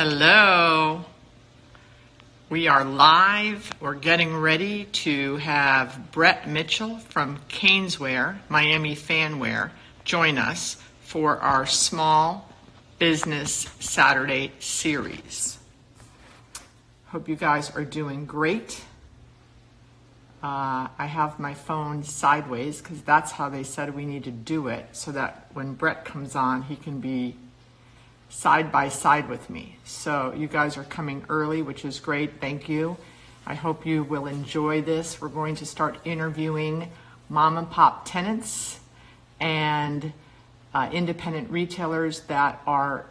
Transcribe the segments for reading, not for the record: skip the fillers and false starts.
Hello. We are live. We're getting ready to have Brett Mitchell from CanesWear, Miami Fanwear, join us for our Small Business Saturday series. Hope you guys are doing great. I have my phone sideways because that's how they said we need to do it, so that when Brett comes on, he can be side by side with me. So you guys are coming early, which is great. Thank you. I hope you will enjoy this. We're going to start interviewing mom and pop tenants and independent retailers that are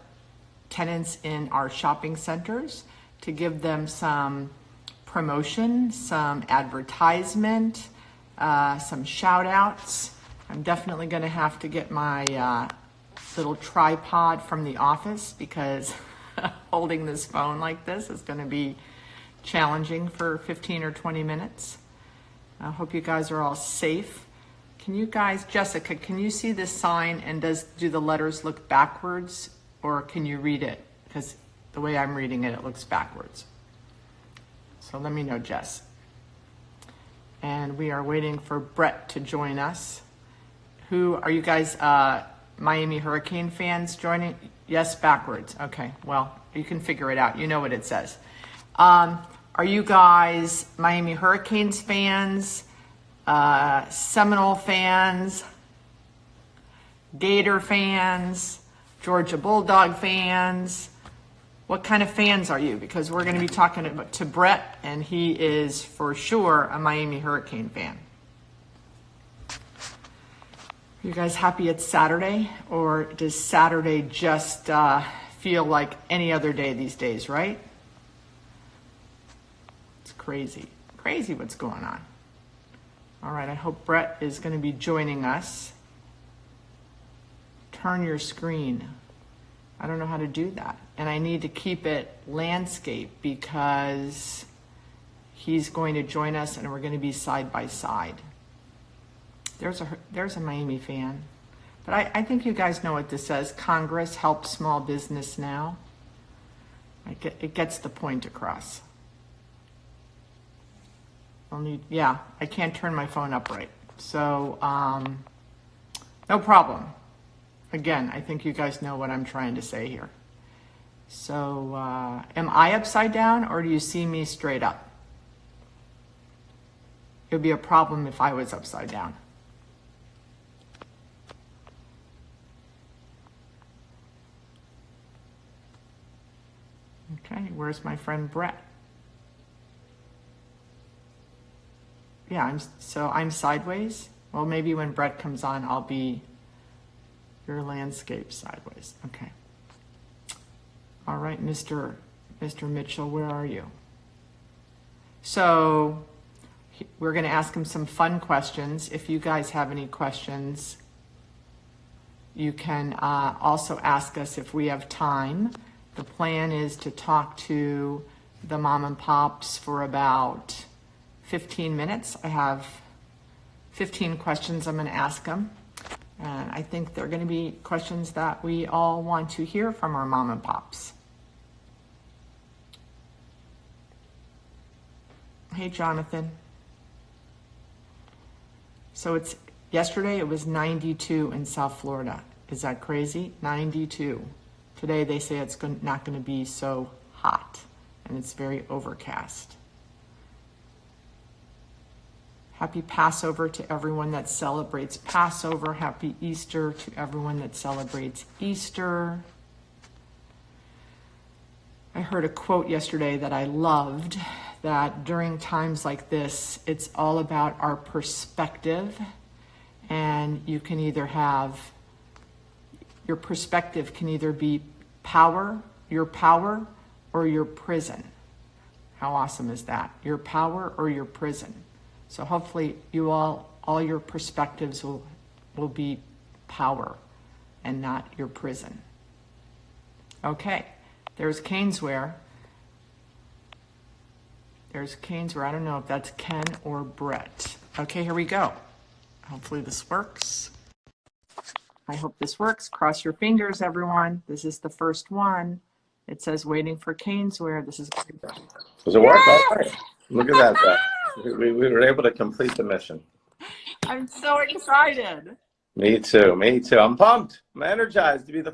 tenants in our shopping centers to give them some promotion, some advertisement, some shout outs. I'm definitely going to have to get my little tripod from the office because holding this phone like this is going to be challenging for 15 or 20 minutes. I hope you guys are all safe. Can you guys, Jessica, can you see this sign and do the letters look backwards, or can you read it? Because the way I'm reading it, it looks backwards. So let me know, Jess. And we are waiting for Brett to join us. Who are you guys? Miami Hurricane fans joining? Yes, backwards. Okay, well, you can figure it out. You know what it says. Are you guys Miami Hurricanes fans, Seminole fans, Gator fans, Georgia Bulldog fans? What kind of fans are you? Because we're going to be talking to Brett, and he is for sure a Miami Hurricane fan. You guys happy it's Saturday, or does Saturday just feel like any other day these days, right? It's crazy what's going on. All right, I hope Brett is going to be joining us. Turn your screen. I don't know how to do that. And I need to keep it landscape because he's going to join us and we're going to be side by side. There's a Miami fan. But I think you guys know what this says. Congress helps small business now. It gets the point across. I can't turn my phone up right. So, no problem. Again, I think you guys know what I'm trying to say here. So, am I upside down, or do you see me straight up? It would be a problem if I was upside down. Okay, where's my friend Brett? Yeah, I'm sideways. Well, maybe when Brett comes on, I'll be your landscape sideways. Okay. All right, Mr. Mitchell, where are you? So we're going to ask him some fun questions. If you guys have any questions, you can also ask us if we have time. The plan is to talk to the mom and pops for about 15 minutes. I have 15 questions I'm going to ask them. And I think they're going to be questions that we all want to hear from our mom and pops. Hey, Jonathan. So yesterday it was 92 in South Florida. Is that crazy? 92. Today they say it's not going to be so hot, and it's very overcast. Happy Passover to everyone that celebrates Passover. Happy Easter to everyone that celebrates Easter. I heard a quote yesterday that I loved, that during times like this, it's all about our perspective. And you can either have, your perspective can either be your power, or your prison. How awesome is that? Your power or your prison. So hopefully you all your perspectives will be power and not your prison. Okay, there's CanesWear. There's CanesWear. I don't know if that's Ken or Brett. Okay, here we go. Hopefully this works. I hope this works. Cross your fingers, everyone. This is the first one. It says waiting for CanesWear. This is Does it work? All right. Look at that, Beth. We were able to complete the mission. I'm so excited. Me too. Me too. I'm pumped. I'm energized to be the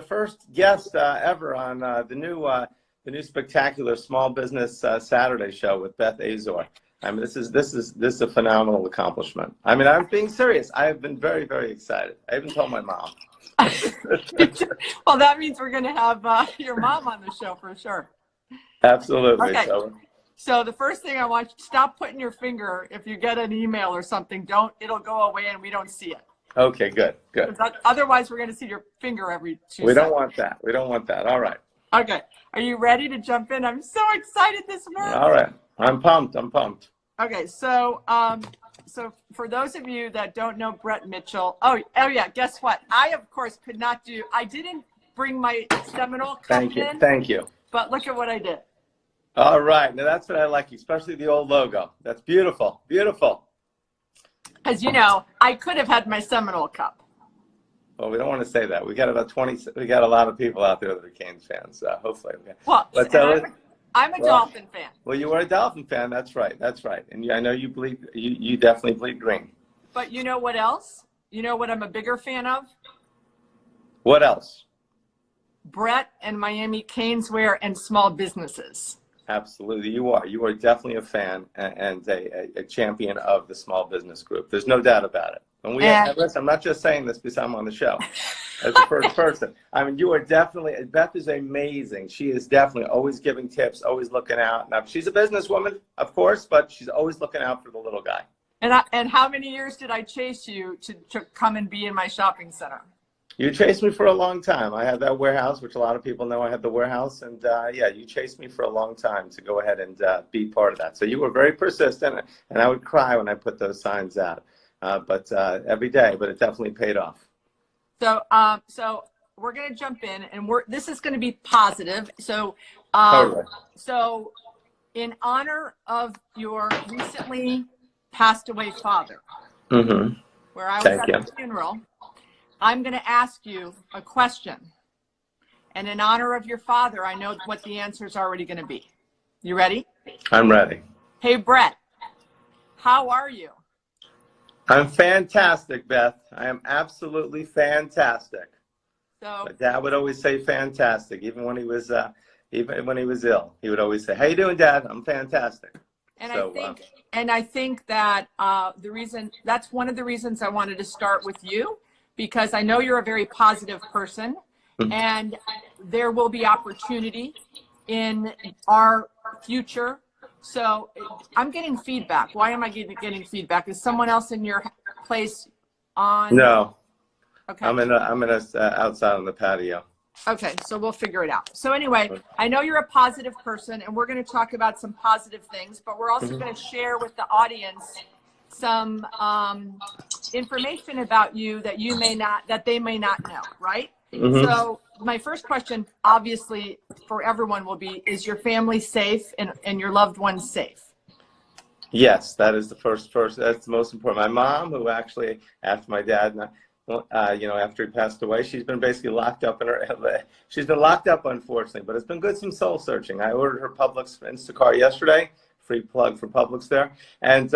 first guest ever on the new spectacular small business Saturday show with Beth Azor. I mean, this is a phenomenal accomplishment. I mean, I'm being serious. I have been very, very excited. I even told my mom. Well, that means we're going to have your mom on the show for sure. Absolutely. Okay. So the first thing I want you to stop putting your finger, if you get an email or something, it'll go away and we don't see it. Okay, good. Otherwise, we're going to see your finger every 2 seconds. We don't want that. We don't want that. All right. Okay. Are you ready to jump in? I'm so excited this morning. All right. I'm pumped. Okay. So, so for those of you that don't know Brett Mitchell, oh yeah, guess what? I, of course, I didn't bring my Seminole cup in. Thank you. But look at what I did. All right. Now, that's what I like, especially the old logo. That's beautiful. Beautiful. As you know, I could have had my Seminole cup. Well, we don't want to say that. We got about 20. We got a lot of people out there that are Canes fans. Hopefully. Well, I'm a Dolphin fan. Well, you are a Dolphin fan. That's right. And I know you bleed. You definitely bleed green. But you know what else? You know what I'm a bigger fan of? What else? Brett and Miami CanesWear and small businesses. Absolutely, you are. You are definitely a fan and a champion of the small business group. There's no doubt about it. And listen, I'm not just saying this because I'm on the show as the first person. I mean, you are definitely, Beth is amazing. She is definitely always giving tips, always looking out. Now, she's a businesswoman, of course, but she's always looking out for the little guy. And how many years did I chase you to come and be in my shopping center? You chased me for a long time. I had that warehouse, which a lot of people know I had the warehouse. And yeah, you chased me for a long time to go ahead and be part of that. So you were very persistent, and I would cry when I put those signs out. But every day, but it definitely paid off. So so we're going to jump in, and this is going to be positive. So Totally. So in honor of your recently passed away father, where I was at the funeral, I'm going to ask you a question. And in honor of your father, I know what the answer is already going to be. You ready? I'm ready. Hey, Brett, how are you? I'm fantastic, Beth. I am absolutely fantastic. So my dad would always say fantastic, even when he was ill. He would always say, "How you doing, Dad? I'm fantastic." And I think that that's one of the reasons I wanted to start with you, because I know you're a very positive person, and there will be opportunity in our future. So I'm getting feedback. Why am I getting feedback? Is someone else in your place on? No. Okay. I'm in outside on the patio. Okay, so we'll figure it out. So anyway, I know you're a positive person, and we're going to talk about some positive things, but we're also going to share with the audience some information about you that they may not know, right? So my first question, obviously, for everyone will be, is your family safe and your loved ones safe? Yes, that is the first. That's the most important. My mom, who actually, after my dad, after he passed away, she's been basically locked up she's been locked up, unfortunately, but it's been good, some soul searching. I ordered her Publix Instacart yesterday, free plug for Publix there, and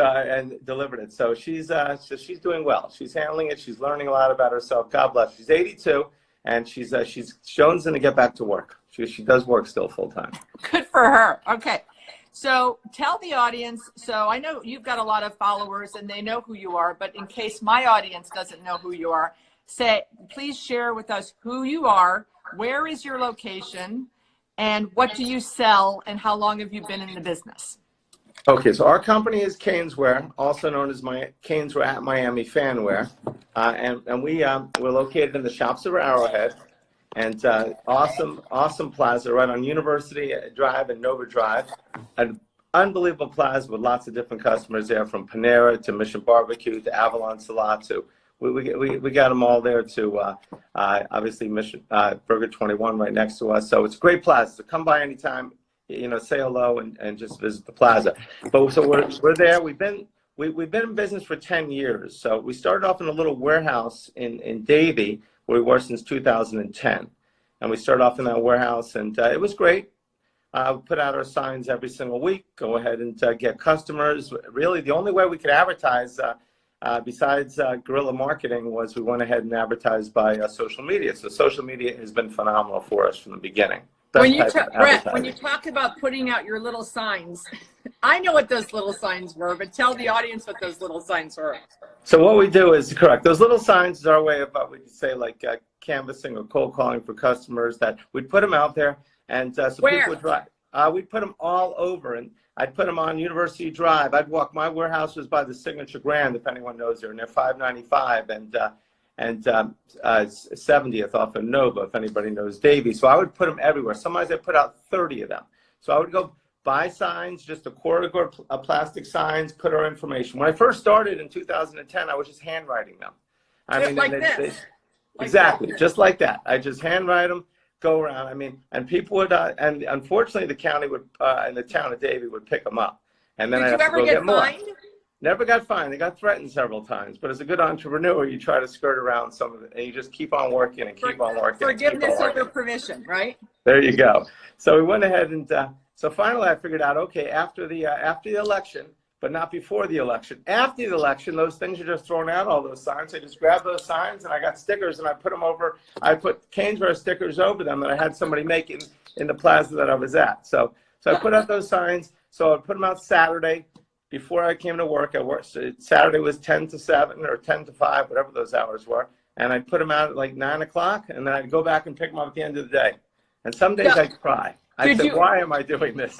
delivered it. So she's doing well. She's handling it. She's learning a lot about herself. God bless. She's 82. And she's going to get back to work. She does work still full time. Good for her. Okay. So tell the audience, so I know you've got a lot of followers and they know who you are, but in case my audience doesn't know who you are, please share with us who you are, where is your location, and what do you sell, and how long have you been in the business? Okay, so our company is CanesWear, also known as CanesWear at Miami Fanwear, and we're located in the shops of Arrowhead, and awesome plaza right on University Drive and Nova Drive, an unbelievable plaza with lots of different customers there, from Panera to Mission Barbecue to Avalon Salatu. We got them all there to obviously Mission Burger 21 right next to us. So it's a great plaza. So come by anytime. Say hello and just visit the plaza. But so we're there. We've been in business for 10 years. So we started off in a little warehouse in Davie, where we were since 2010. and we started off in that warehouse, and it was great. We put out our signs every single week, go ahead and get customers. Really, the only way we could advertise besides guerrilla marketing was we went ahead and advertised by social media. So social media has been phenomenal for us from the beginning. Brett, when you talk about putting out your little signs, I know what those little signs were, but tell the audience what those little signs were. So what we do is correct. Those little signs is our way of we could say like canvassing or cold calling for customers. That we'd put them out there, and so people would drive. We'd put them all over, and I'd put them on University Drive. I'd walk. My warehouse was by the Signature Grand, if anyone knows there, near 595 and 70th off of Nova, if anybody knows Davie. So I would put them everywhere. Sometimes I put out 30 of them. So I would go buy signs, just a corrugated plastic signs, put our information. When I first started in 2010, I was just handwriting them. I mean, like this. Exactly, just like that. I just handwrite them, go around. I mean, and people would, and unfortunately, the county would, and the town of Davie would pick them up. And then Did you ever get fined? Never got fined. They got threatened several times. But as a good entrepreneur, you try to skirt around some of it, and you just keep on working and keep on working. Forgiveness over permission, right? There you go. So we went ahead and so finally I figured out, okay, after the election, but not before the election. After the election, those things are just thrown out, all those signs. I just grabbed those signs and I got stickers and I put them over. I put CanesWear stickers over them that I had somebody making in the plaza that I was at. So I put out those signs. So I put them out Saturday. Before I came to work, I worked. So Saturday was 10 to 7 or 10 to 5, whatever those hours were. And I'd put them out at like 9 o'clock, and then I'd go back and pick them up at the end of the day. And some days I'd cry. I'd say, why am I doing this?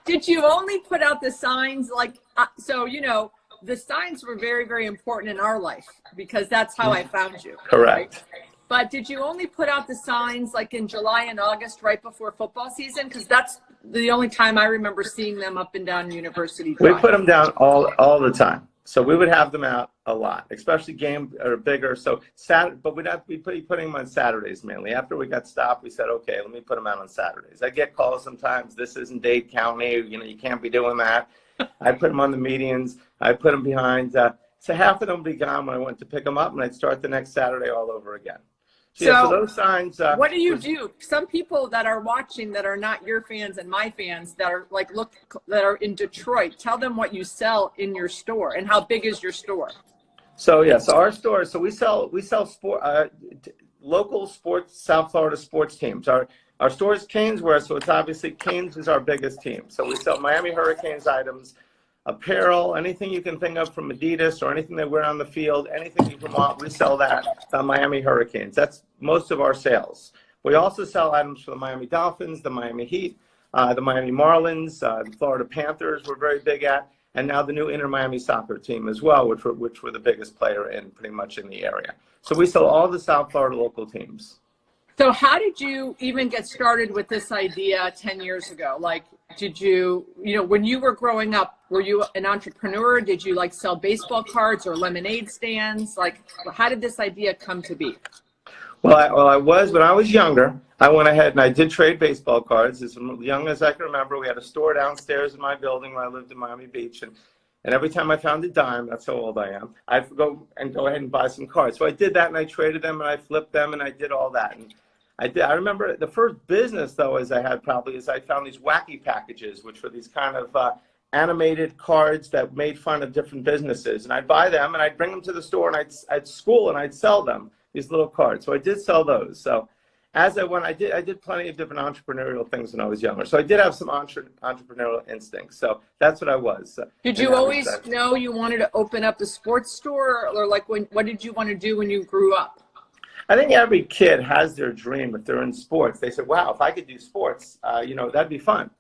Did you only put out the signs like, so, you know, the signs were very, very important in our life because that's how I found you. Correct. Right? But did you only put out the signs like in July and August right before football season? Because that's the only time I remember seeing them up and down University Drive. We put them down all the time. So we would have them out a lot, especially game or bigger. So but we'd have to be putting them on Saturdays mainly. After we got stopped, we said, okay, let me put them out on Saturdays. I get calls sometimes. This isn't Dade County. You know, you can't be doing that. I put them on the medians. I put them behind. So half of them would be gone when I went to pick them up, and I'd start the next Saturday all over again. So those signs. What do you do? Some people that are watching that are not your fans and my fans that are like that are in Detroit. Tell them what you sell in your store and how big is your store. So yes, our store. So we sell sport, local sports, South Florida sports teams. Our store is CanesWear, so it's obviously Canes is our biggest team. So we sell Miami Hurricanes items, apparel, anything you can think of from Adidas or anything they wear on the field, anything you can want, we sell that. Miami Hurricanes. That's most of our sales. We also sell items for the Miami Dolphins, the Miami Heat, the Miami Marlins, the Florida Panthers we're very big at, and now the new Inter Miami soccer team as well, which we're the biggest player in pretty much in the area. So we sell all the South Florida local teams. So how did you even get started with this idea 10 years ago? Like, did you know, when you were growing up, were you an entrepreneur? Did you like sell baseball cards or lemonade stands? Like, how did this idea come to be? Well, I was, when I was younger, I went ahead and I did trade baseball cards. As young as I can remember, we had a store downstairs in my building when I lived in Miami Beach. And every time I found a dime, that's how old I am, I'd go ahead and buy some cards. So I did that, and I traded them, and I flipped them, and I did all that. And I remember the first business, though, as I had probably, is I found these wacky packages, which were these kind of animated cards that made fun of different businesses. And I'd buy them, and I'd bring them to the store, and I'd school, and I'd sell them, these little cards. So I did sell those. So as I went, I did plenty of different entrepreneurial things when I was younger. So I did have some entrepreneurial instincts. So that's what I was. Did you always know you wanted to open up a sports store, or like what did you want to do when you grew up? I think every kid has their dream if they're in sports. They say, wow, if I could do sports, you know, that'd be fun.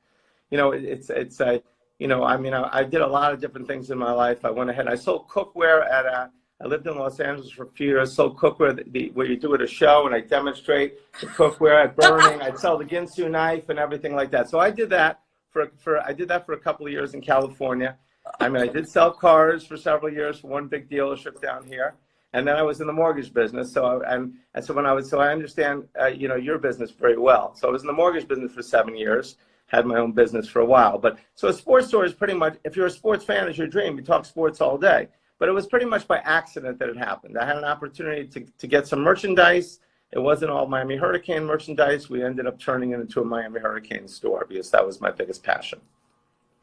You know, you know, I mean, I did a lot of different things in my life. I went ahead, I sold cookware I lived in Los Angeles for a few years, sold cookware where you do at a show, and I demonstrate the cookware at burning. I'd sell the Ginsu knife and everything like that. So I did that for a couple of years in California. I mean, I did sell cars for several years for one big dealership down here. And then I was in the mortgage business. So I understand, you know, your business very well. So I was in the mortgage business for 7 years, had my own business for a while. But so a sports store is pretty much, if you're a sports fan, it's your dream. You talk sports all day. But it was pretty much by accident that it happened. I had an opportunity to get some merchandise it wasn't all Miami Hurricane merchandise. We ended up turning it into a Miami Hurricane store because that was my biggest passion.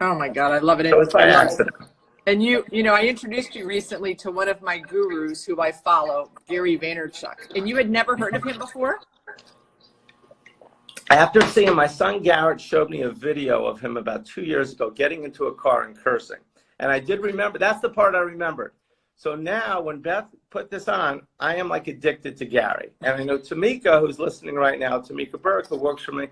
Oh my God, I love it. So it's by accident. And you know, I introduced you recently to one of my gurus who I follow, Gary Vaynerchuk, and you had never heard of him before? After seeing my son Garrett showed me a video of him about 2 years ago getting into a car and cursing. And I did remember, that's the part I remembered. So now when Beth put this on, I am like addicted to Gary. And I know Tamika, who's listening right now, Tamika Burke, who works for me,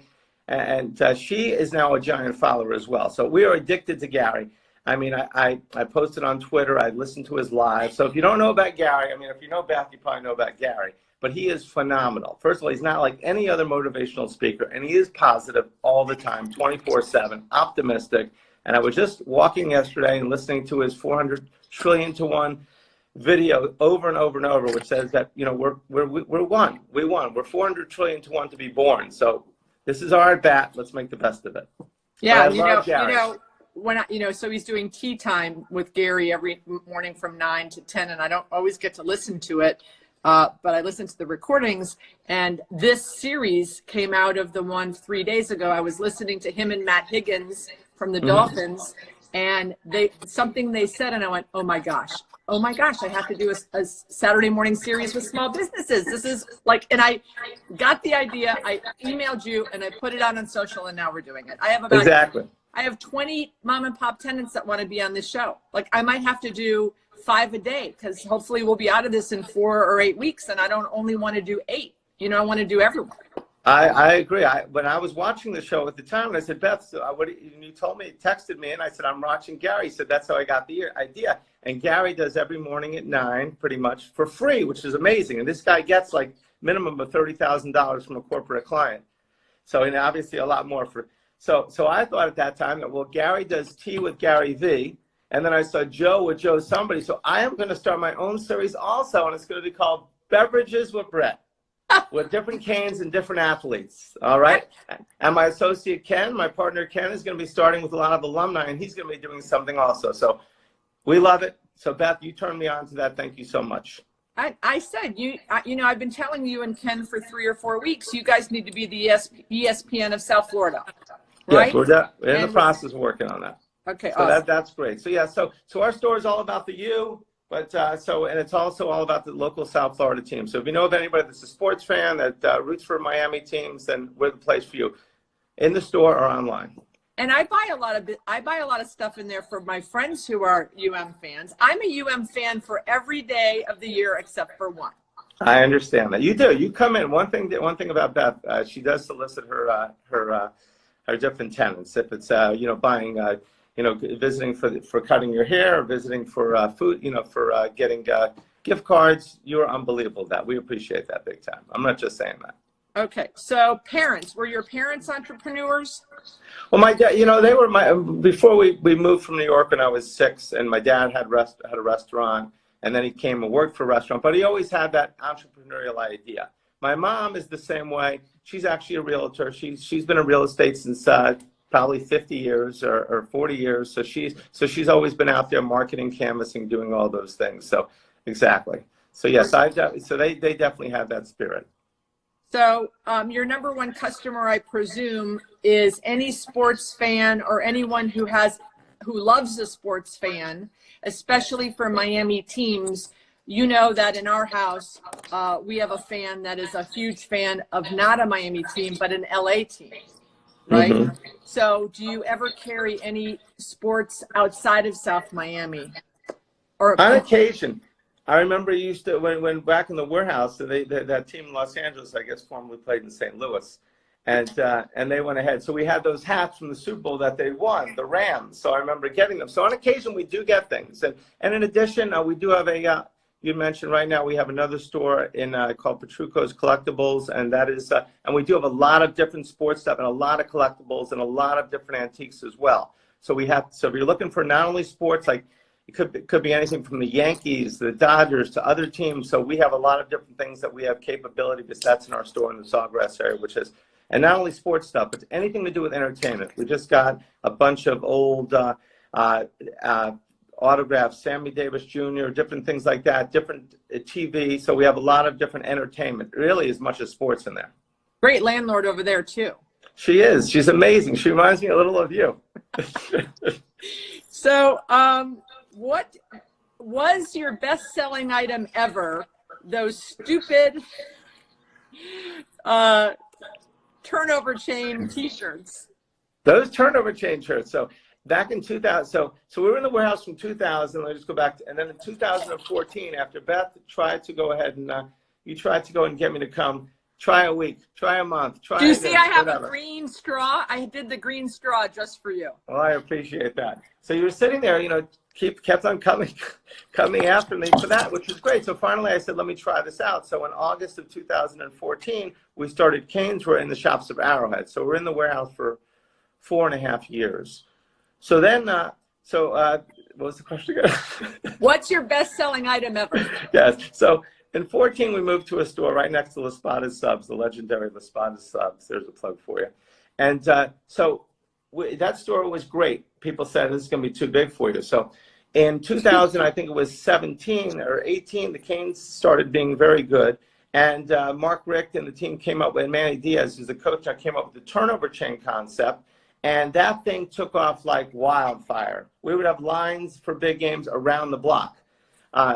and she is now a giant follower as well. So we are addicted to Gary. I mean, I posted on Twitter, I listened to his live. So if you don't know about Gary, I mean, if you know Beth, you probably know about Gary. But he is phenomenal. First of all, he's not like any other motivational speaker, and he is positive all the time, 24/7, optimistic. And I was just walking yesterday and listening to his 400 trillion to 1 video over and over and over, which says that, you know, we're one. We won. We're 400 trillion to 1 to be born. So this is our at-bat. Let's make the best of it. Yeah, you know, when so he's doing tea time with Gary every morning from 9 to 10, and I don't always get to listen to it. But I listened to the recordings, and this series came out of the one 3 days ago. I was listening to him and Matt Higgins from the Dolphins, and something they said, and I went, oh my gosh, I have to do a Saturday morning series with small businesses. This is like, and I got the idea. I emailed you, and I put it out on social, and now we're doing it. I have 20 mom and pop tenants that want to be on this show. Like, I might have to do 5 a day, because hopefully we'll be out of this in 4 or 8 weeks, and I don't only want to do 8. You know, I want to do everyone. I agree. When I was watching the show at the time, I said, Beth, so you told me, texted me, and I said, I'm watching Gary. He said, that's how I got the idea. And Gary does every morning at 9, pretty much for free, which is amazing. And this guy gets like minimum of $30,000 from a corporate client. So, and obviously a lot more for. So I thought at that time that, well, Gary does tea with Gary V. And then I saw Joe with Joe somebody. So I am going to start my own series also, and it's going to be called Beverages with Brett, with different canes and different athletes. All right. And my associate Ken, my partner Ken, is going to be starting with a lot of alumni, and he's going to be doing something also. So we love it. So Beth, you turned me on to that. Thank you so much. I said, you know, I've been telling you and Ken for 3 or 4 weeks, you guys need to be the ESPN of South Florida. Right? Yes, we're in the process of working on that. Okay, so awesome. That's great. So yeah, so our store is all about the U, but and it's also all about the local South Florida team. So if you know of anybody that's a sports fan that roots for Miami teams, then we're the place for you, in the store or online. And I buy a lot of stuff in there for my friends who are UM fans. I'm a UM fan for every day of the year except for one. I understand that. You do. You come in. One thing about Beth, she does solicit her different tenants. If it's buying. Visiting for cutting your hair, or visiting for food, for getting gift cards. You're unbelievable. That we appreciate that big time. I'm not just saying that. Okay, so parents, were your parents entrepreneurs? Well, my dad, they were before we moved from New York when I was 6, and my dad had a restaurant, and then he came and worked for a restaurant, but he always had that entrepreneurial idea. My mom is the same way. She's actually a realtor. She's been in real estate since probably 50 years or 40 years. So she's always been out there marketing, canvassing, doing all those things. So exactly. So yes, so they definitely have that spirit. So your number one customer, I presume, is any sports fan or anyone who loves a sports fan, especially for Miami teams. You know that in our house, we have a fan that is a huge fan of not a Miami team, but an LA team. Right? Mm-hmm. So do you ever carry any sports outside of South Miami? Or on occasion. I remember you used to, when back in the warehouse, that team in Los Angeles, I guess, formerly played in St. Louis. And they went ahead. So we had those hats from the Super Bowl that they won, the Rams. So I remember getting them. So on occasion, we do get things. And in addition, we do have you mentioned right now, we have another store called Petrucco's Collectibles, and that is, and we do have a lot of different sports stuff and a lot of collectibles and a lot of different antiques as well. So if you're looking for not only sports, like it could be anything from the Yankees, the Dodgers, to other teams. So we have a lot of different things that we have capability, because that's in our store in the Sawgrass area, and not only sports stuff, but anything to do with entertainment. We just got a bunch of old autographs, Sammy Davis Jr., different things like that, different TV. So we have a lot of different entertainment, really as much as sports in there. Great landlord over there too. She is. She's amazing. She reminds me a little of you. So what was your best-selling item ever? Those stupid turnover chain t-shirts. Those turnover chain shirts. So back in 2000, so we were in the warehouse from 2000. Let's just go back to, and then in 2014, after Beth tried to go ahead and you tried to go and get me to come, try a week, try a month, try. Do you see I have whatever. a green straw? I did the green straw just for you. Well, I appreciate that. So you were sitting there, you know, kept on coming after me for that, which was great. So finally I said, let me try this out. So in August of 2014, we started CanesWear in the shops of Arrowhead. So we're in the warehouse for 4.5 years. So then, what was the question again? What's your best-selling item ever? Yes. So in 14, we moved to a store right next to La Spada's Subs, the legendary La Spada's Subs. There's a plug for you. And that store was great. People said, this is going to be too big for you. So in 2000, I think it was 17 or 18, the Canes started being very good. And Mark Richt and the team came up with, Manny Diaz, who's the coach, I came up with the turnover chain concept. And that thing took off like wildfire. We would have lines for big games around the block.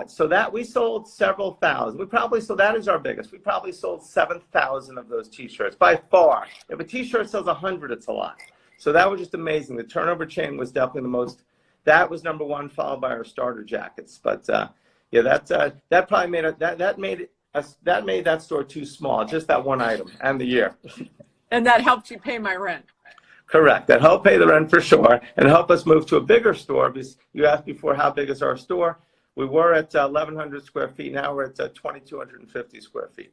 So that we sold several thousand. That is our biggest. We probably sold 7,000 of those t-shirts by far. If a t-shirt sells 100, it's a lot. So that was just amazing. The turnover chain was definitely the most, that was number one, followed by our starter jackets. But yeah, that probably made it, that made that store too small, just that one item and the year. And that helped you pay my rent. Correct. That helped pay the rent for sure and help us move to a bigger store, because you asked before how big is our store. We were at 1,100 square feet. Now we're at 2,250 square feet.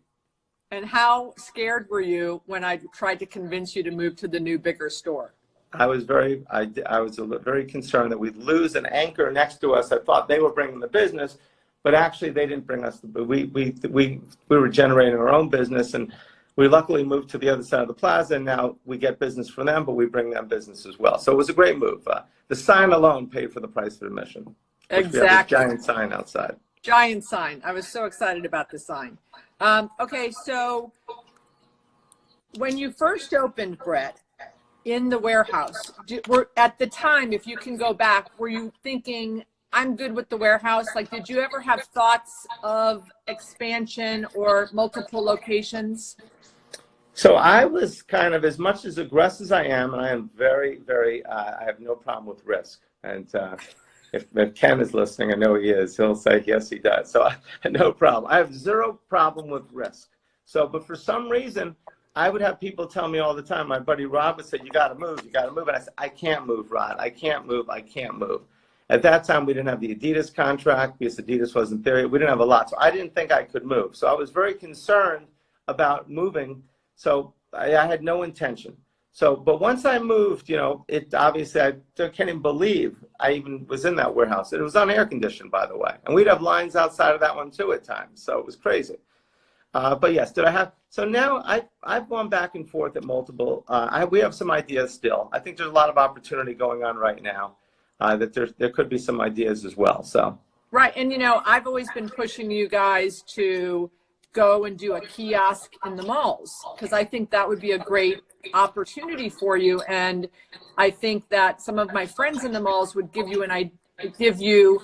And how scared were you when I tried to convince you to move to the new, bigger store? I was very concerned that we'd lose an anchor next to us. I thought they were bringing the business, but actually they didn't bring us. We were generating our own business, and we luckily moved to the other side of the plaza, and now we get business from them, but we bring them business as well. So it was a great move. The sign alone paid for the price of admission. Exactly. We have a giant sign outside. Giant sign. I was so excited about the sign. Okay, so when you first opened, Brett, in the warehouse, at the time, if you can go back, were you thinking, I'm good with the warehouse? Like, did you ever have thoughts of expansion or multiple locations? So I was kind of, as much as aggressive as I am, and I am very, very, I have no problem with risk. And if Ken is listening, I know he is, he'll say, yes, he does. So no problem. I have zero problem with risk. So, but for some reason, I would have people tell me all the time, my buddy Rob would say, you got to move, you got to move. And I said, I can't move, Rod. I can't move. I can't move. At that time, we didn't have the Adidas contract because Adidas wasn't there. We didn't have a lot. So I didn't think I could move. So I was very concerned about moving. So I had no intention. So, but once I moved, you know, it obviously, I can't even believe I even was in that warehouse. It was on air conditioned, by the way. And we'd have lines outside of that one too at times. So it was crazy. But yes, so now I've gone back and forth at multiple, we have some ideas still. I think there's a lot of opportunity going on right now, that there could be some ideas as well, so. Right, and you know, I've always been pushing you guys to go and do a kiosk in the malls, because I think that would be a great opportunity for you. And I think that some of my friends in the malls would give you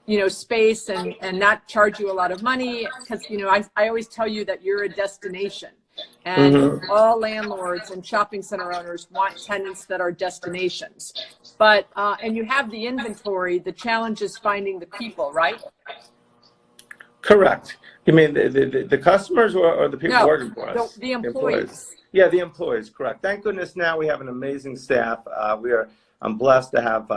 you know, space and not charge you a lot of money, because, you know, I always tell you that you're a destination, and all landlords and shopping center owners want tenants that are destinations. But and you have the inventory. The challenge is finding the people, right? Correct. You mean the customers or the people working for us? The employees. Yeah, the employees, correct. Thank goodness now we have an amazing staff. I'm blessed to have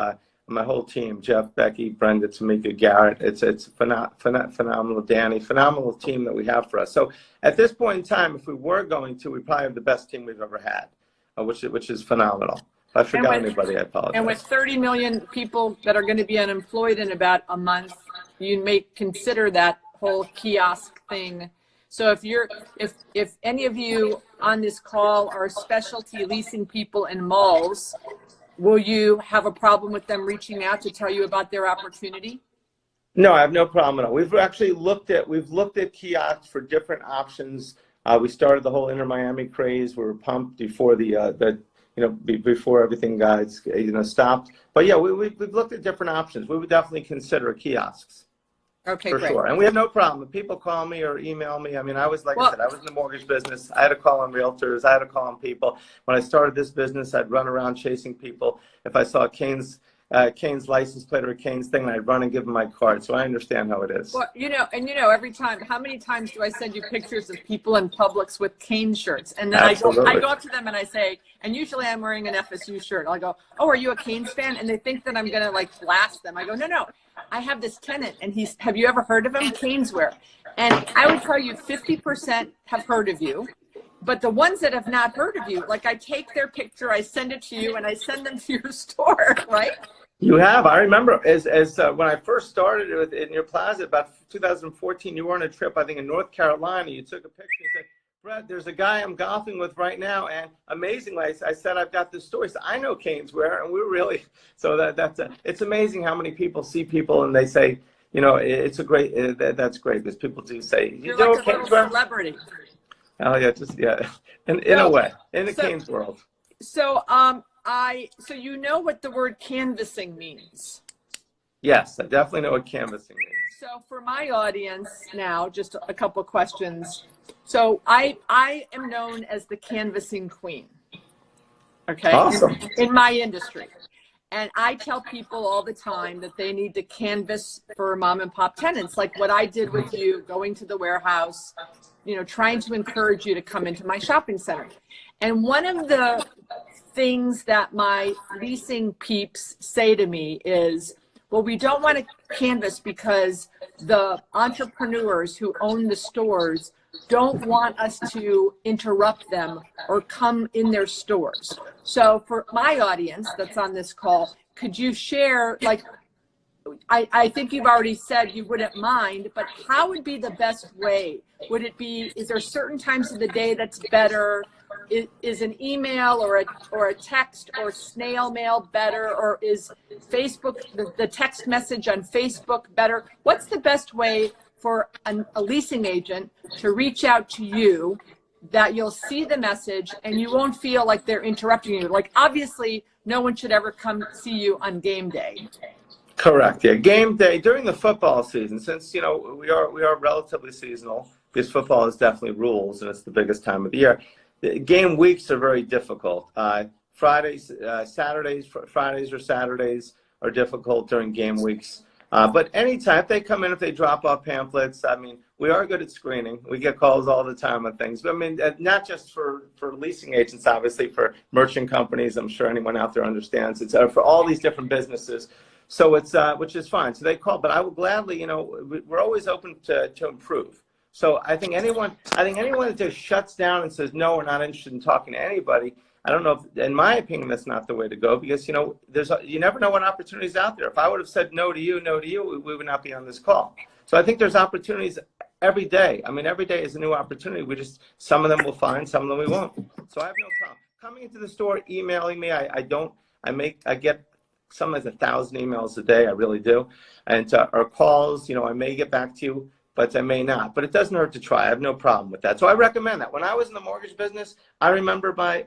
my whole team, Jeff, Becky, Brenda, Tamika, Garrett. It's phenomenal, Danny, phenomenal team that we have for us. So at this point in time, if we were going to, we probably have the best team we've ever had, which is phenomenal. If I forgot anybody, I apologize. And with 30 million people that are going to be unemployed in about a month, you may consider that whole kiosk thing. So if any of you on this call are specialty leasing people in malls, will you have a problem with them reaching out to tell you about their opportunity? No, I have no problem at all. We've actually looked at kiosks for different options. We started the whole Inter Miami craze. We were pumped before before everything stopped. But yeah, we've looked at different options. We would definitely consider kiosks. Okay, For great. sure. And we have no problem. If people call me or email me, I mean, I said, I was in the mortgage business. I had to call on realtors. I had to call on people. When I started this business, I'd run around chasing people. If I saw Canes license plate or a Canes thing, I'd run and give them my card. So I understand how it is. Well, every time, how many times do I send you pictures of people in Publix with Canes shirts? And then I go up to them and I say, and usually I'm wearing an FSU shirt. I'll go, oh, are you a Canes fan? And they think that I'm going to like blast them. I go, no. I have this tenant and have you ever heard of him? CanesWear. And I would tell you 50% have heard of you. But the ones that have not heard of you, like I take their picture, I send it to you, and I send them to your store, right? You have. I remember as when I first started in your plaza about 2014, you were on a trip, I think, in North Carolina. You took a picture and said, Brett, there's a guy I'm golfing with right now, and amazingly, I said, I've got this story. So I know CanesWear, and we're really, so it's amazing how many people see people and they say, it's a great, that's great, because people do say, You're like a little celebrity. Oh yeah, in a way, in the Canes world. So so you know what the word canvassing means? Yes, I definitely know what canvassing means. So for my audience now, just a couple of questions. So I am known as the canvassing queen. Okay. Awesome. In my industry. And I tell people all the time that they need to canvas for mom and pop tenants, like what I did with you, going to the warehouse, trying to encourage you to come into my shopping center. And one of the things that my leasing peeps say to me is, well, we don't want to canvas because the entrepreneurs who own the stores don't want us to interrupt them or come in their stores. So for my audience that's on this call, could you share, like, I think you've already said you wouldn't mind, but how would be the best way? Would it be, is there certain times of the day that's better? Is an email or a text or snail mail better? Or is Facebook, the text message on Facebook better? What's the best way for a leasing agent to reach out to you that you'll see the message and you won't feel like they're interrupting you? Like, obviously, no one should ever come see you on game day. Correct. Yeah, game day during the football season, since we are relatively seasonal, because football is definitely rules and it's the biggest time of the year. The game weeks are very difficult. Fridays or Saturdays are difficult during game weeks. But anytime, if they come in, if they drop off pamphlets, I mean, we are good at screening. We get calls all the time on things. But I mean, not just for leasing agents, obviously, for merchant companies. I'm sure anyone out there understands. It's for all these different businesses. So it's which is fine. So they call, but I will gladly, we're always open to improve. So I think anyone that just shuts down and says, no, we're not interested in talking to anybody, I don't know if, in my opinion, that's not the way to go, because, you never know what opportunities out there. If I would have said no to you, we would not be on this call. So I think there's opportunities every day. I mean, every day is a new opportunity. Some of them we'll find, some of them we won't. So I have no problem. Coming into the store, emailing me, I get sometimes 1,000 emails a day, I really do. And or calls, I may get back to you, but I may not. But it doesn't hurt to try. I have no problem with that. So I recommend that. When I was in the mortgage business, I remember my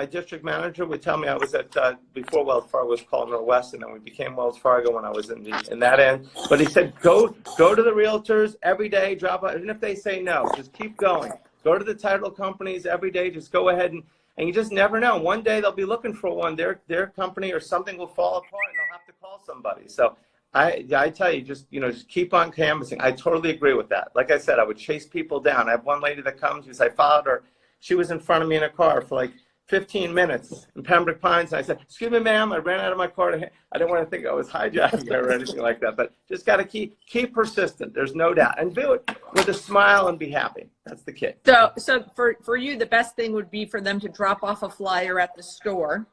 district manager would tell me, I was at before Wells Fargo was called Northwest, and then we became Wells Fargo when I was in that end. But he said, go to the realtors every day, drop out, even if they say no, just keep going. Go to the title companies every day, just go ahead and you just never know. One day they'll be looking for one, their company or something will fall apart and they'll have to call somebody. So I tell you, just keep on canvassing. I totally agree with that. Like I said, I would chase people down. I have one lady that comes, because I followed her. She was in front of me in a car for like 15 minutes in Pembroke Pines. And I said, excuse me, ma'am, I ran out of my car. I didn't want to think I was hijacking her or anything like that. But just got to keep persistent. There's no doubt. And do it with a smile and be happy. That's the key. So for you, the best thing would be for them to drop off a flyer at the store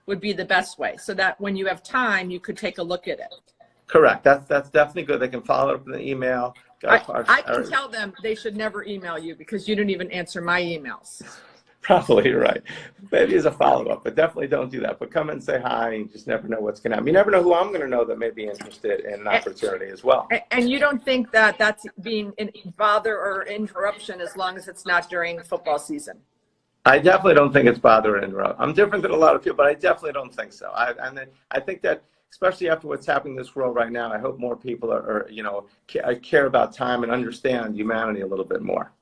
would be the best way, so that when you have time, you could take a look at it. Correct. That's definitely good. They can follow up with an email. I can tell them they should never email you, because you don't even answer my emails. Probably you're right. Maybe as a follow-up, but definitely don't do that. But come and say hi. You just never know what's going to happen. You never know who I'm going to know that may be interested in an opportunity as well. And you don't think that that's being a bother or interruption as long as it's not during football season? I definitely don't think it's bother and interrupt. I'm different than a lot of people, but I definitely don't think so. I think that, especially after what's happening in this world right now, I hope more people care about time and understand humanity a little bit more.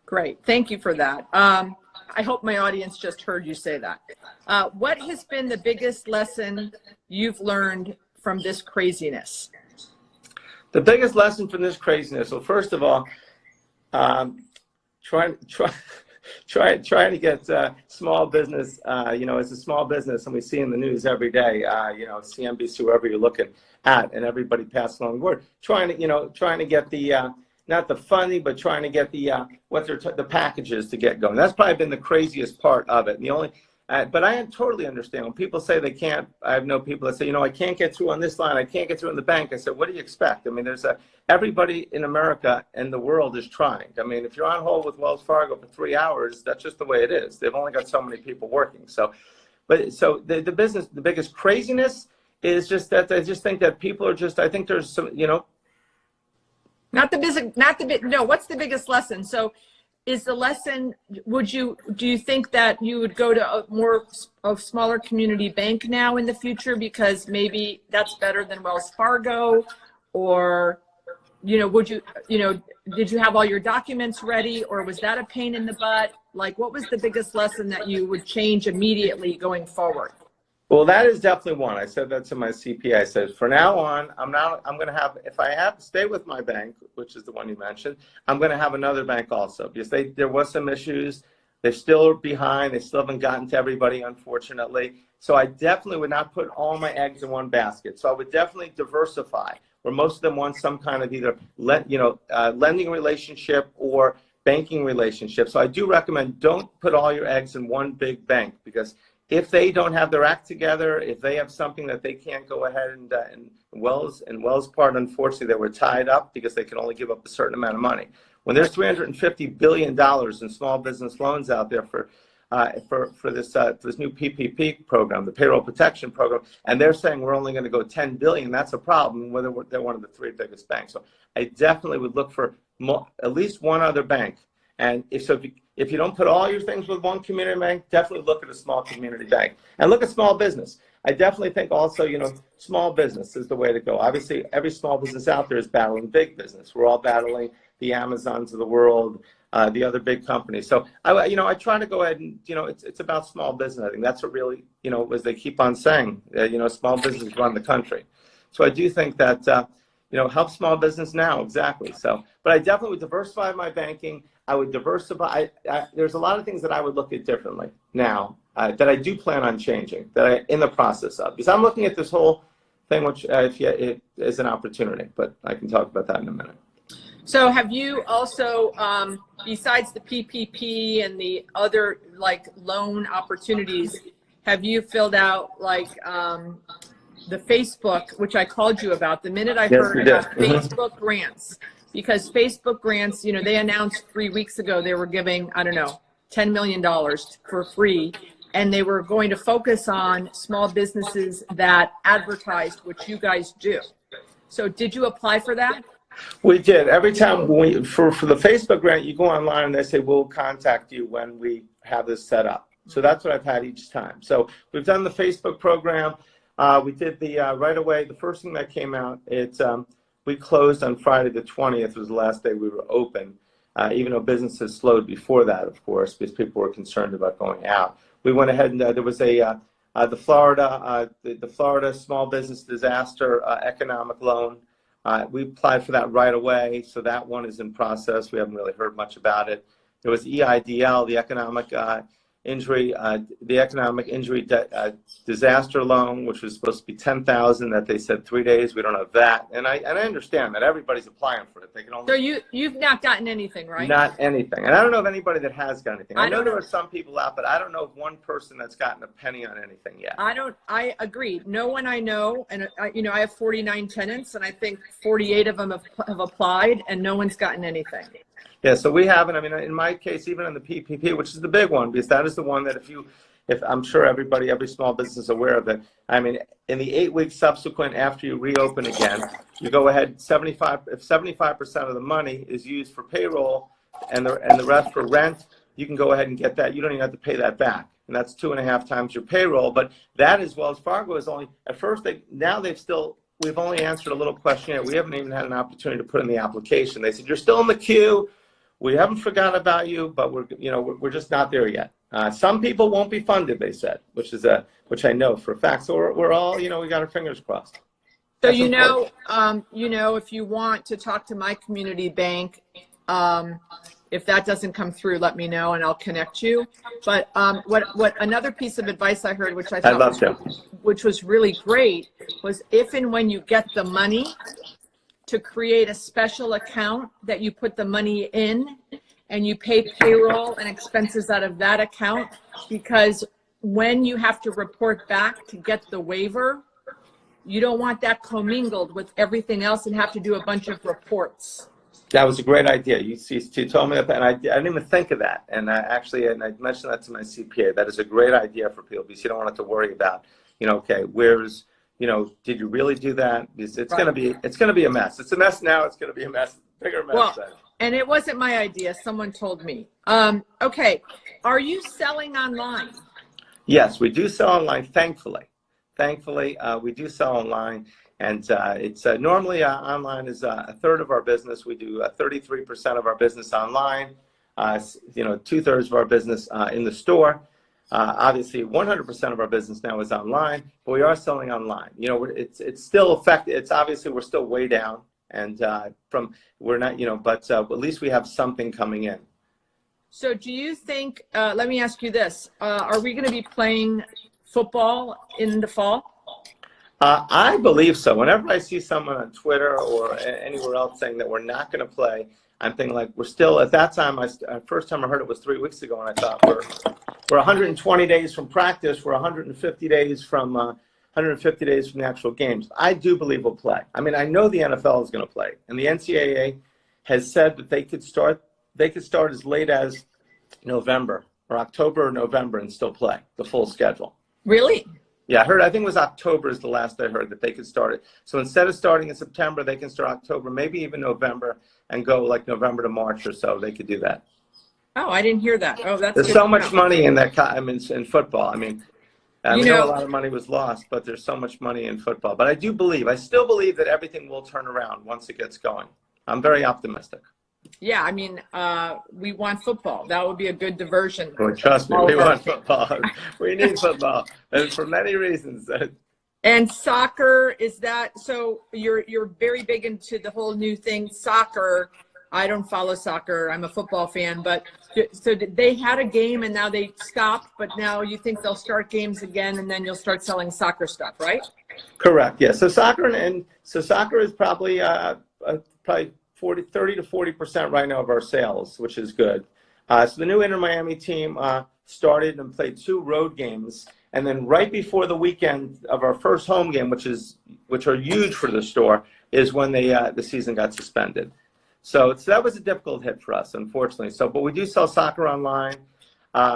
Great. Thank you for that. I hope my audience just heard you say that. What has been the biggest lesson you've learned from this craziness? The biggest lesson from this craziness, well, first of all, trying to get small business, it's a small business, and we see in the news every day, CNBC, wherever you're looking at, and everybody passing along the word, trying to get the, not the funding, but trying to get the the packages to get going. That's probably been the craziest part of it. And but I totally understand when people say they can't. I have no people that say, I can't get through on this line. I can't get through in the bank. I said, what do you expect? I mean, everybody in America and the world is trying. I mean, if you're on hold with Wells Fargo for 3 hours, that's just the way it is. They've only got so many people working. So the biggest craziness is just that I just think that people are just. I think there's some, What's the biggest lesson? So is the lesson, do you think that you would go to a smaller community bank now in the future because maybe that's better than Wells Fargo? Or, did you have all your documents ready, or was that a pain in the butt? Like, what was the biggest lesson that you would change immediately going forward? Well, that is definitely one. I said that to my CPA. I said, from now on, I'm going to have, if I have to stay with my bank, which is the one you mentioned, I'm going to have another bank also, because there was some issues. They're still behind. They still haven't gotten to everybody, unfortunately. So I definitely would not put all my eggs in one basket. So I would definitely diversify, where most of them want some kind of either lending relationship or banking relationship. So I do recommend, don't put all your eggs in one big bank, because if they don't have their act together, if they have something that they can't go ahead and Wells part, unfortunately, they were tied up because they can only give up a certain amount of money. When there's $350 billion in small business loans out there for this new PPP program, the payroll protection program, and they're saying we're only going to go 10 billion, that's a problem. Whether they're one of the three biggest banks, so I definitely would look for at least one other bank. And if you don't put all your things with one community bank, definitely look at a small community bank and look at small business. I definitely think also, small business is the way to go. Obviously, every small business out there is battling big business. We're all battling the Amazons of the world, the other big companies. So I try to go ahead and, it's about small business. I think that's what really, as they keep on saying, small business run the country. So I do think that, help small business now, exactly. So, but I definitely would diversify my banking. I would diversify. There's a lot of things that I would look at differently now that I do plan on changing, that I'm in the process of. Because I'm looking at this whole thing, which it is an opportunity, but I can talk about that in a minute. So have you also, besides the PPP and the other loan opportunities, have you filled out the Facebook, which I called you about, the minute I heard about Facebook grants? Because Facebook grants, they announced 3 weeks ago they were giving, $10 million for free, and they were going to focus on small businesses that advertised, which you guys do. So did you apply for that? We did. Every time for the Facebook grant, you go online and they say, we'll contact you when we have this set up. So that's what I've had each time. So we've done the Facebook program. We did the right away. The first thing that came out, we closed on Friday the 20th was the last day we were open, even though businesses slowed before that, of course, because people were concerned about going out. We went ahead and there was the Florida Small Business Disaster Economic Loan. We applied for that right away, so that one is in process. We haven't really heard much about it. There was EIDL, the Economic Injury Disaster Loan, which was supposed to be $10,000. That they said 3 days. We don't have that, and I understand that everybody's applying for it. They can only. So you've not gotten anything, right? Not anything, and I don't know of anybody that has got anything. I know there are some people out, but I don't know of one person that's gotten a penny on anything yet. I agree. No one I know, and I have 49 tenants, and I think 48 of them have applied, and no one's gotten anything. Yeah, so we haven't. I mean, in my case, even in the PPP, which is the big one, because that is the one that if I'm sure every small business is aware of it. I mean, in the 8 weeks subsequent after you reopen again, you go ahead, if 75% of the money is used for payroll and the rest for rent, you can go ahead and get that. You don't even have to pay that back. And that's 2.5 times your payroll. But that, as Wells Fargo, is only, at first, we've only answered a little questionnaire. We haven't even had an opportunity to put in the application. They said, you're still in the queue. We haven't forgot about you, but we're just not there yet. Some people won't be funded, they said, which I know for a fact. So we're all, we got our fingers crossed. So That's if you want to talk to my community bank, if that doesn't come through, let me know and I'll connect you. But what another piece of advice I heard, which I thought which was really great, was if and when you get the money, to create a special account that you put the money in and you pay payroll and expenses out of that account, because when you have to report back to get the waiver, you don't want that commingled with everything else and have to do a bunch of reports. That was a great idea. You told me that, and I didn't even think of that. And I mentioned that to my CPA. That is a great idea for people, because you don't want to worry about, okay, did you really do that? It's going to be a mess. It's a mess now. It's going to be a mess, bigger mess. Well, and it wasn't my idea. Someone told me. Okay. Are you selling online? Yes, we do sell online. Thankfully, we do sell online. And it's normally online is a third of our business. We do 33% of our business online, 2/3 of our business in the store. Obviously, 100% of our business now is online, but we are selling online. It's still affected. It's obviously we're still way down, and we're not, but at least we have something coming in. So do you think? Let me ask you this: are we going to be playing football in the fall? I believe so. Whenever I see someone on Twitter or anywhere else saying that we're not going to play, I'm thinking like we're still, at that time, first time I heard it was 3 weeks ago, and I thought we're 120 days from practice, we're 150 days from the actual games. I do believe we'll play. I mean, I know the NFL is going to play, and the NCAA has said that they could start as late as November or October or November and still play the full schedule. Really? Yeah, I think it was October is the last I heard that they could start it. So instead of starting in September, they can start October, maybe even November, and go like November to March or so. They could do that. Oh, I didn't hear that. Oh, that's There's so much money in that. In football. I mean, I know a lot of money was lost, but there's so much money in football. But I still believe that everything will turn around once it gets going. I'm very optimistic. Yeah, I mean, we want football. That would be a good diversion. Well, trust me, we want football. We need football, and for many reasons. And soccer, is that so? You're very big into the whole new thing, soccer. I don't follow soccer. I'm a football fan, but so they had a game and now they stopped. But now you think they'll start games again, and then you'll start selling soccer stuff, right? Correct. Yeah. So soccer is probably 30 to 40% right now of our sales, which is good. So the new Inter Miami team started and played 2 road games, and then right before the weekend of our first home game, which are huge for the store, is when the season got suspended. So that was a difficult hit for us, unfortunately. But we do sell soccer online.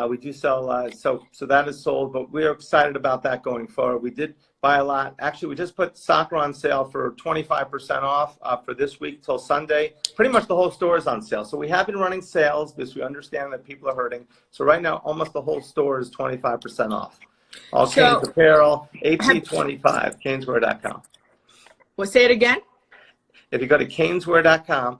We do sell so that is sold, but we're excited about that going forward. We did buy a lot. Actually, we just put soccer on sale for 25% off for this week till Sunday. Pretty much the whole store is on sale. So we have been running sales because we understand that people are hurting. So right now, almost the whole store is 25% off. All Canes apparel, AP25, CanesWear.com. Well, say it again. If you go to CanesWear.com,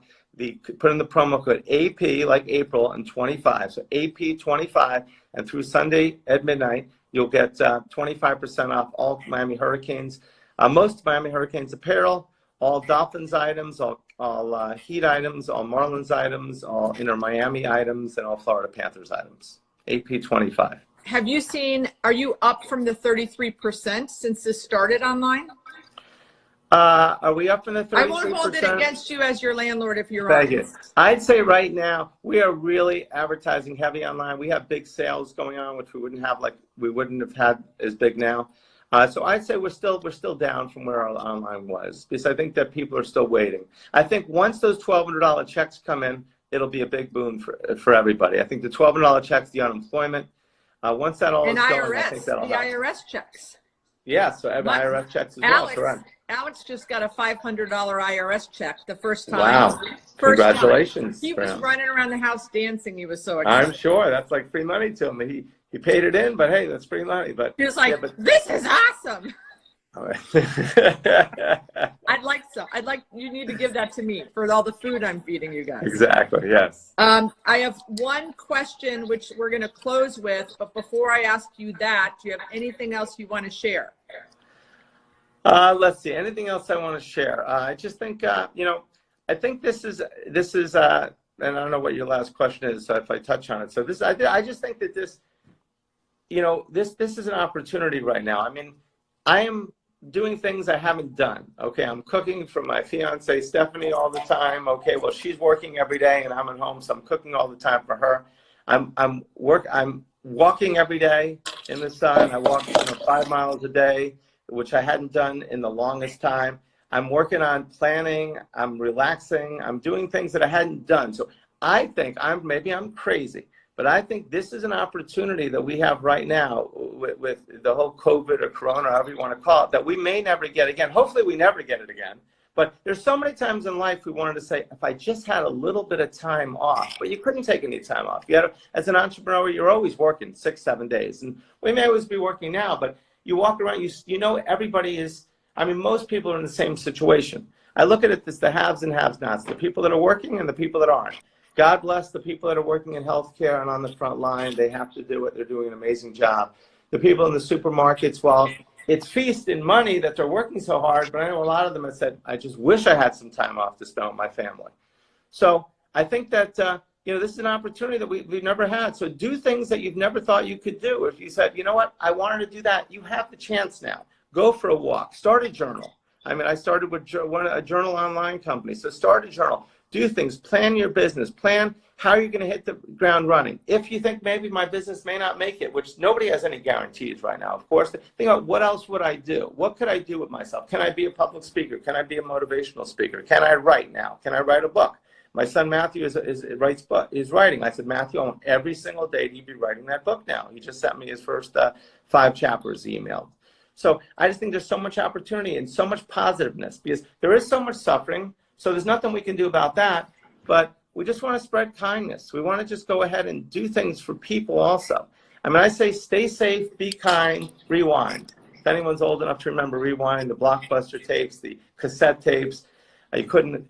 put in the promo code AP, like April, and 25. So AP25, and through Sunday at midnight, you'll get 25% off all Miami Hurricanes, most Miami Hurricanes apparel, all Dolphins items, all Heat items, all Marlins items, all Inter Miami items, and all Florida Panthers items. AP25. Have you seen, are you up from the 33% since this started online? Are we up in the 33%? I won't hold it against you as your landlord if you're Thank honest. you. I'd say right now we are really advertising heavy online. We have big sales going on, which we wouldn't have had as big now. So I'd say we're still down from where our online was, because I think that people are still waiting. I think once those $1,200 checks come in, it'll be a big boon for everybody. I think the $1,200 checks, the unemployment. Once that all is going, I think that'll help. IRS checks. Yeah, so every IRS checks as well, correct. Alex just got a $500 IRS check the first time. Wow. Congratulations. He was running around the house dancing. He was so excited. I'm sure that's like free money to him. He paid it in, but hey, that's free money. But he was like, yeah, this is awesome. I'd like you need to give that to me for all the food I'm feeding you guys. Exactly, yes. I have one question which we're going to close with, but before I ask you that, do you have anything else you want to share? Let's see, anything else I want to share? I just think, I think this is, and I don't know what your last question is, so if I touch on it. So I just think that this, this is an opportunity right now. I mean, I am doing things I haven't done. Okay, I'm cooking for my fiance Stephanie all the time. Okay, well, she's working every day and I'm at home, so I'm cooking all the time for her. I'm walking every day in the sun. I walk 5 miles a day, which I hadn't done in the longest time. I'm working on planning. I'm relaxing. I'm doing things that I hadn't done. So I think maybe I'm crazy, but I think this is an opportunity that we have right now with the whole COVID or Corona, however you want to call it, that we may never get again. Hopefully we never get it again. But there's so many times in life we wanted to say, if I just had a little bit of time off, but you couldn't take any time off. As an entrepreneur, you're always working 6-7 days. And we may always be working now, but you walk around, everybody is, most people are in the same situation. I look at it as the haves and have-nots, the people that are working and the people that aren't. God bless the people that are working in healthcare and on the front line. They have to do it. They're doing an amazing job. The people in the supermarkets, well, it's feast and money that they're working so hard, but I know a lot of them have said, I just wish I had some time off to spend with my family. So I think that, this is an opportunity that we've never had. So do things that you've never thought you could do. If you said, you know what, I wanted to do that, you have the chance now. Go for a walk. Start a journal. I started with a journal online company. So start a journal. Do things. Plan your business. Plan how you're going to hit the ground running. If you think maybe my business may not make it, which nobody has any guarantees right now, of course, think about what else would I do? What could I do with myself? Can I be a public speaker? Can I be a motivational speaker? Can I write now? Can I write a book? My son Matthew is writing. I said, Matthew, I want every single day to be writing that book now. He just sent me his first 5 chapters emailed. So I just think there's so much opportunity and so much positiveness because there is so much suffering. So there's nothing we can do about that, but we just want to spread kindness. We want to just go ahead and do things for people also. I say stay safe, be kind, rewind. If anyone's old enough to remember rewind, the Blockbuster tapes, the cassette tapes, you couldn't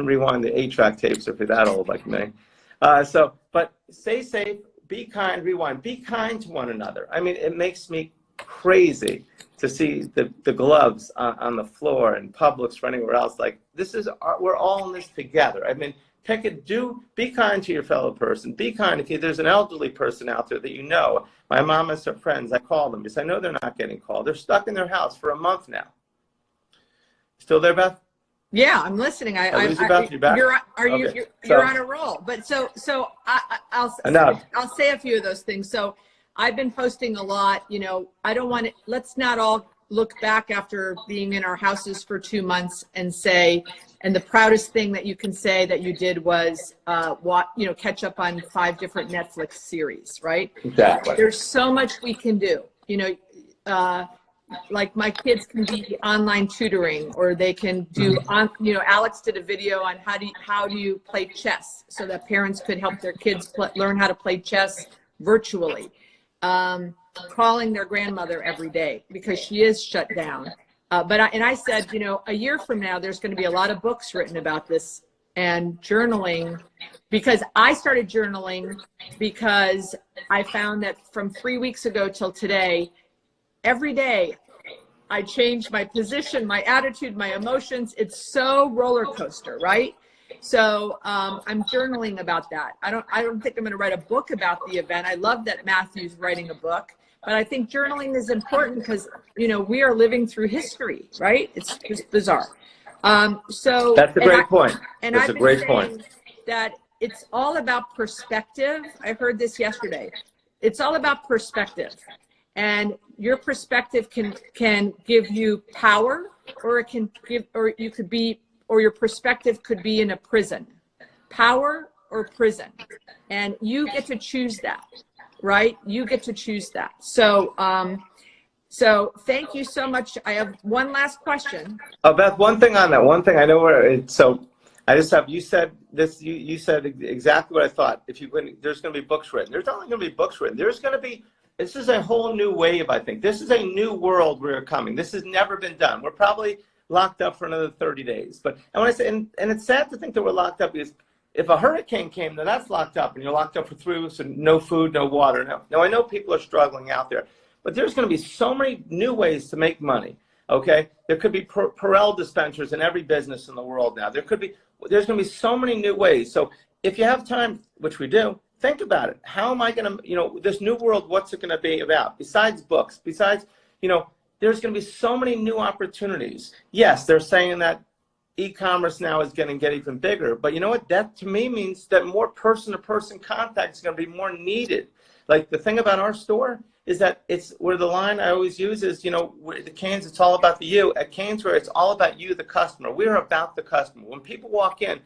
rewind the 8-track tapes if you're that old like me. But stay safe, be kind, rewind. Be kind to one another. It makes me crazy to see the gloves on the floor in Publix or anywhere else. Like, we're all in this together. Be kind to your fellow person. Be kind if there's an elderly person out there that you know. My mom has some friends. I call them because I know they're not getting called. They're stuck in their house for a month now. Still there, Beth? Yeah, I'm listening. Beth, you're back? You're on a roll. But so I'll say a few of those things. So I've been posting a lot, let's not all look back after being in our houses for 2 months and say, and the proudest thing that you can say that you did was, catch up on 5 different Netflix series, right? Exactly. There's so much we can do, like my kids can be online tutoring, or they can do Alex did a video on how do you play chess so that parents could help their kids learn how to play chess virtually. Calling their grandmother every day because she is shut down. I said, a year from now, there's going to be a lot of books written about this and journaling, because I started journaling because I found that from 3 weeks ago till today, every day I changed my position, my attitude, my emotions. It's so roller coaster, right? So I'm journaling about that. I don't think I'm going to write a book about the event. I love that Matthew's writing a book, but I think journaling is important because, we are living through history, right? It's just bizarre. So that's a great point. And that's I've a great been point. saying that it's all about perspective. I heard this yesterday. It's all about perspective, and your perspective can give you power, or it can give, or you could be, or your perspective could be in a prison. Power or prison, and you get to choose that, right? You get to choose that. So, so thank you so much. I have one last question. Oh, Beth, one thing on that. One thing I know where it's so. I just have, you said this, you said exactly what I thought. If you wouldn't, there's going to be books written. There's only going to be books written. There's going to be, this is a whole new wave, I think. This is a new world we're coming. This has never been done. We're probably locked up for another 30 days. But, and when I say, and it's sad to think that we're locked up because if a hurricane came, then that's locked up and you're locked up for 3 weeks and no food, no water. Now I know people are struggling out there, but there's going to be so many new ways to make money. Okay, there could be Perel dispensers in every business in the world now. There's going to be so many new ways. So if you have time, which we do, think about it. How am I going to, this new world, what's it going to be about? Besides books, besides, there's going to be so many new opportunities. Yes, they're saying that e-commerce now is going to get even bigger. But you know what? That to me means that more person-to-person contact is going to be more needed. Like the thing about our store is that it's where the line I always use is, the Canes, it's all about the you. At CanesWear, it's all about you, the customer. We're about the customer. When people walk in,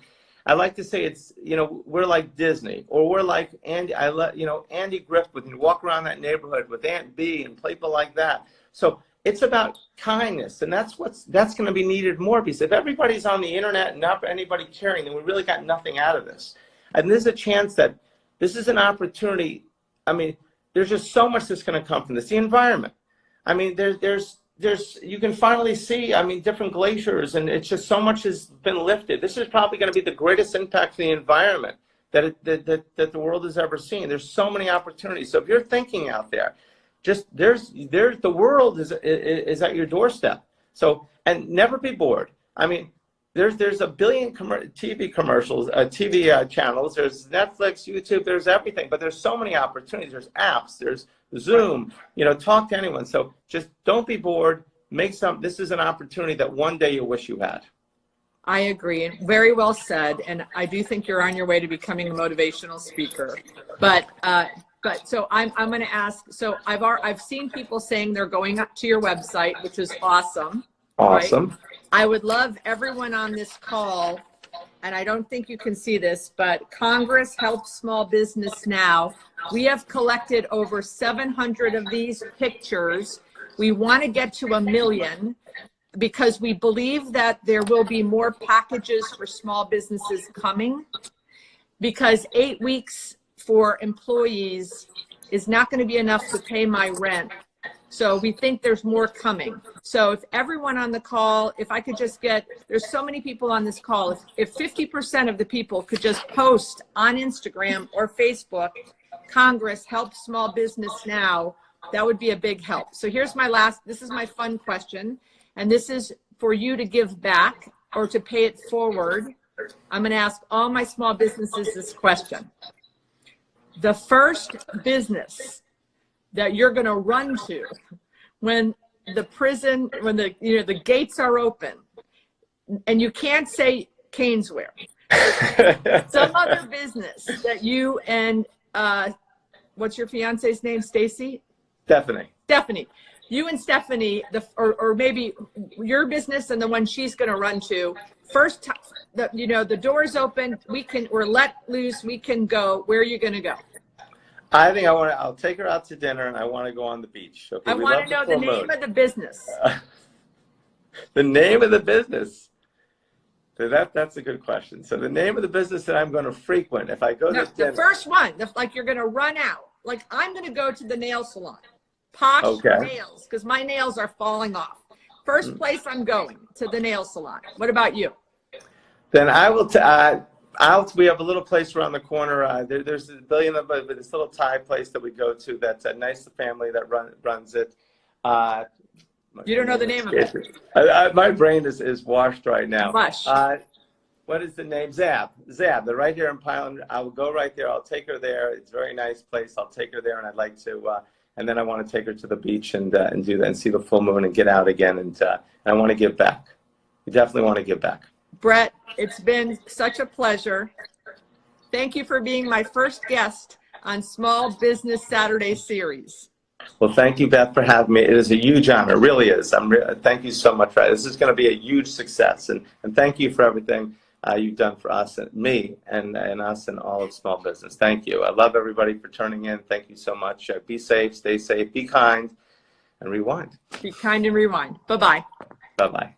I like to say it's, we're like Disney, or we're like Andy, Andy Griffith, when you walk around that neighborhood with Aunt Bee and people like that. So it's about kindness, and that's going to be needed more, because if everybody's on the internet and not anybody caring, then we really got nothing out of this. And there's a chance that this is an opportunity. I mean, there's just so much that's going to come from this. The environment. I mean, there's you can finally see, different glaciers, and it's just so much has been lifted. This is probably going to be the greatest impact for the environment that the world has ever seen. There's so many opportunities. So if you're thinking out there, just the world is at your doorstep. So, and never be bored. I mean, there's a billion TV commercials, TV channels. There's Netflix, YouTube. There's everything. But there's so many opportunities. There's apps. There's Zoom. Talk to anyone. So just don't be bored. This is an opportunity that one day you'll wish you had. I agree, and very well said. And I do think you're on your way to becoming a motivational speaker. But so I'm going to ask. So I've seen people saying they're going up to your website, which is awesome. Awesome. Right? I would love everyone on this call, and I don't think you can see this, but Congress Helps Small Business Now. We have collected over 700 of these pictures. We want to get to 1 million because we believe that there will be more packages for small businesses coming, because 8 weeks for employees is not going to be enough to pay my rent. So we think there's more coming. So if everyone on the call, if I could just there's so many people on this call, if 50% of the people could just post on Instagram or Facebook, Congress Helps Small Business Now, that would be a big help. So here's this is my fun question, and this is for you to give back or to pay it forward. I'm going to ask all my small businesses this question. The first business that you're going to run to when the gates are open, and you can't say CanesWear, some other business that you and what's your fiance's name? Stacy? Stephanie. You and Stephanie, or maybe your business and the one she's going to run to. First, the door's open. We're let loose. We can go. Where are you going to go? I think I'll take her out to dinner, and I want to go on the beach. Okay, I want to know the name of the business. The name of the business. So that's a good question. So the name of the business that I'm going to frequent, if I go to dinner. The first one, like you're going to run out. Like I'm going to go to the nail salon. Posh Nails, because my nails are falling off. First place I'm going, to the nail salon. What about you? Then I will. We have a little place around the corner. There's a billion of this little Thai place that we go to. That's a nice family that runs it. You don't know the name of it. My brain is washed right now. Mush. What is the name? Zab. They're right here in Pineland. I will go right there. I'll take her there. It's a very nice place. I'll take her there, and I'd like to. And then I want to take her to the beach and do that and see the full moon and get out again. And I want to give back. We definitely want to give back. Brett, it's been such a pleasure. Thank you for being my first guest on Small Business Saturday series. Well, thank you, Beth, for having me. It is a huge honor. It really is. Thank you so much for that. This is going to be a huge success. And thank you for everything. you've done for us and me and us and all of small business. Thank you. I love everybody for turning in. Thank you so much. Be safe, stay safe, be kind, and rewind. Be kind and rewind. Bye-bye. Bye-bye.